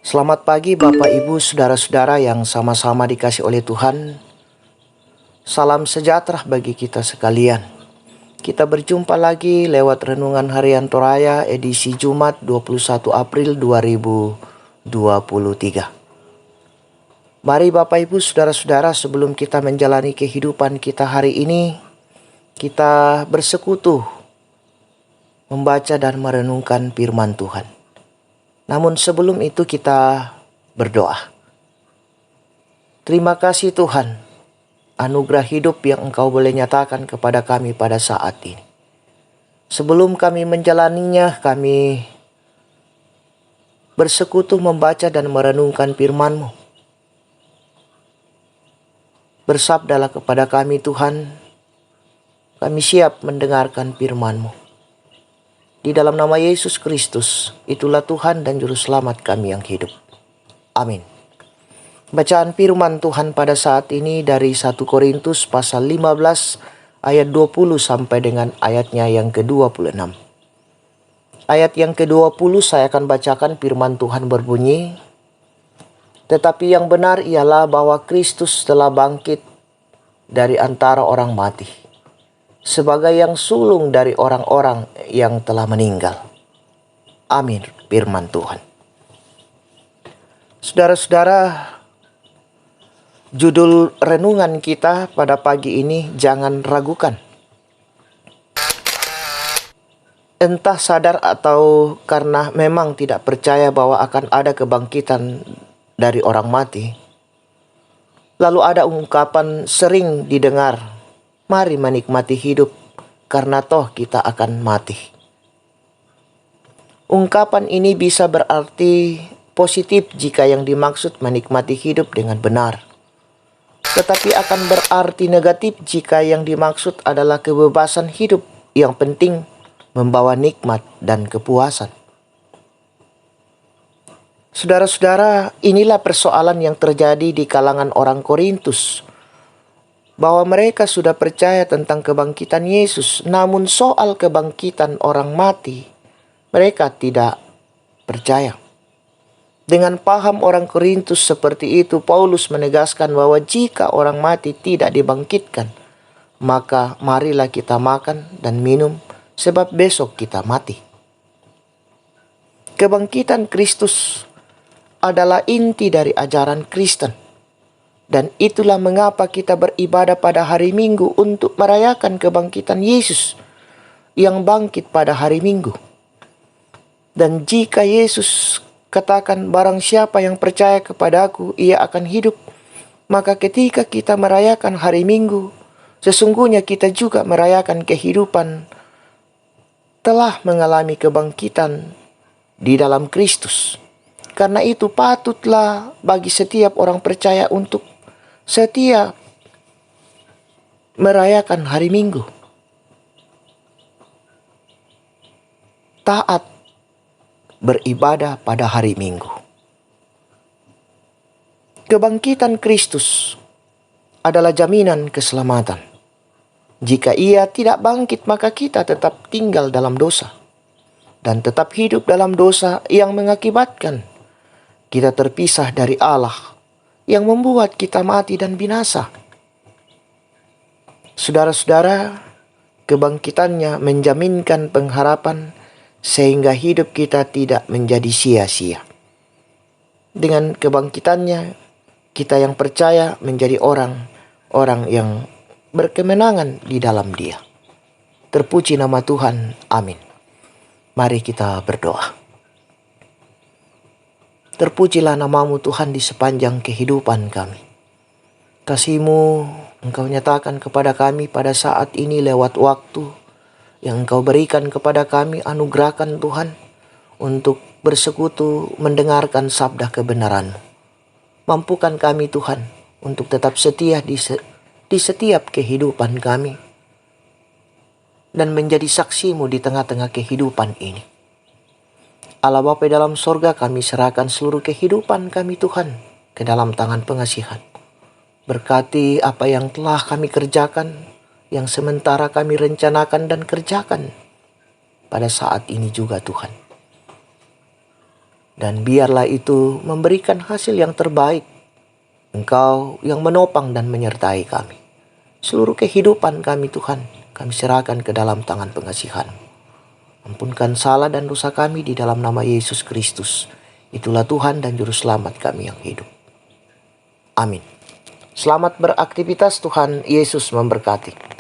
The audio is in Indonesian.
Selamat pagi Bapak Ibu Saudara-saudara yang sama-sama dikasih oleh Tuhan. Salam sejahtera bagi kita sekalian. Kita berjumpa lagi lewat Renungan Harian Toraya edisi Jumat 21 April 2023. Mari Bapak Ibu Saudara-saudara, sebelum kita menjalani kehidupan kita hari ini, kita bersekutu membaca dan merenungkan firman Tuhan. Namun sebelum itu kita berdoa. Terima kasih Tuhan, anugerah hidup yang Engkau boleh nyatakan kepada kami pada saat ini. Sebelum kami menjalaninya, kami bersekutu membaca dan merenungkan firman-Mu. Bersabdalah kepada kami Tuhan, kami siap mendengarkan firman-Mu. Di dalam nama Yesus Kristus, itulah Tuhan dan Juru Selamat kami yang hidup. Amin. Bacaan firman Tuhan pada saat ini dari 1 Korintus pasal 15 ayat 20 sampai dengan ayatnya yang ke-26. Ayat yang ke-20 saya akan bacakan, firman Tuhan berbunyi, "Tetapi yang benar ialah bahwa Kristus telah bangkit dari antara orang mati, sebagai yang sulung dari orang-orang yang telah meninggal." Amin, firman Tuhan. Saudara-saudara, judul renungan kita pada pagi ini, jangan ragukan. Entah sadar atau karena memang tidak percaya bahwa akan ada kebangkitan dari orang mati, lalu ada ungkapan sering didengar, "Mari menikmati hidup, karena toh kita akan mati." Ungkapan ini bisa berarti positif jika yang dimaksud menikmati hidup dengan benar. Tetapi akan berarti negatif jika yang dimaksud adalah kebebasan hidup yang penting membawa nikmat dan kepuasan. Saudara-saudara, inilah persoalan yang terjadi di kalangan orang Korintus, bahwa mereka sudah percaya tentang kebangkitan Yesus, namun soal kebangkitan orang mati, mereka tidak percaya. Dengan paham orang Korintus seperti itu, Paulus menegaskan bahwa jika orang mati tidak dibangkitkan, maka marilah kita makan dan minum, sebab besok kita mati. Kebangkitan Kristus adalah inti dari ajaran Kristen. Dan itulah mengapa kita beribadah pada hari Minggu untuk merayakan kebangkitan Yesus yang bangkit pada hari Minggu. Dan jika Yesus katakan, "Barang siapa yang percaya kepadaku, ia akan hidup," maka ketika kita merayakan hari Minggu, sesungguhnya kita juga merayakan kehidupan telah mengalami kebangkitan di dalam Kristus. Karena itu patutlah bagi setiap orang percaya untuk setia merayakan hari Minggu. Taat beribadah pada hari Minggu. Kebangkitan Kristus adalah jaminan keselamatan. Jika ia tidak bangkit, maka kita tetap tinggal dalam dosa dan tetap hidup dalam dosa yang mengakibatkan kita terpisah dari Allah, yang membuat kita mati dan binasa. Saudara-saudara, kebangkitannya menjaminkan pengharapan sehingga hidup kita tidak menjadi sia-sia. Dengan kebangkitannya, kita yang percaya menjadi orang yang berkemenangan di dalam Dia. Terpuji nama Tuhan. Amin. Mari kita berdoa. Terpujilah namamu Tuhan di sepanjang kehidupan kami. Kasih-Mu Engkau nyatakan kepada kami pada saat ini lewat waktu yang Engkau berikan kepada kami, anugerahkan Tuhan untuk bersekutu mendengarkan sabda kebenaran-Mu. Mampukan kami Tuhan untuk tetap setia di setiap kehidupan kami dan menjadi saksi-Mu di tengah-tengah kehidupan ini. Allah Bapa dalam sorga, kami serahkan seluruh kehidupan kami Tuhan ke dalam tangan pengasihan. Berkati apa yang telah kami kerjakan, yang sementara kami rencanakan dan kerjakan pada saat ini juga Tuhan. Dan biarlah itu memberikan hasil yang terbaik. Engkau yang menopang dan menyertai kami. Seluruh kehidupan kami Tuhan, kami serahkan ke dalam tangan pengasihan-Mu. Ampunkan salah dan dosa kami di dalam nama Yesus Kristus. Itulah Tuhan dan Juru Selamat kami yang hidup. Amin. Selamat beraktivitas, Tuhan Yesus memberkati.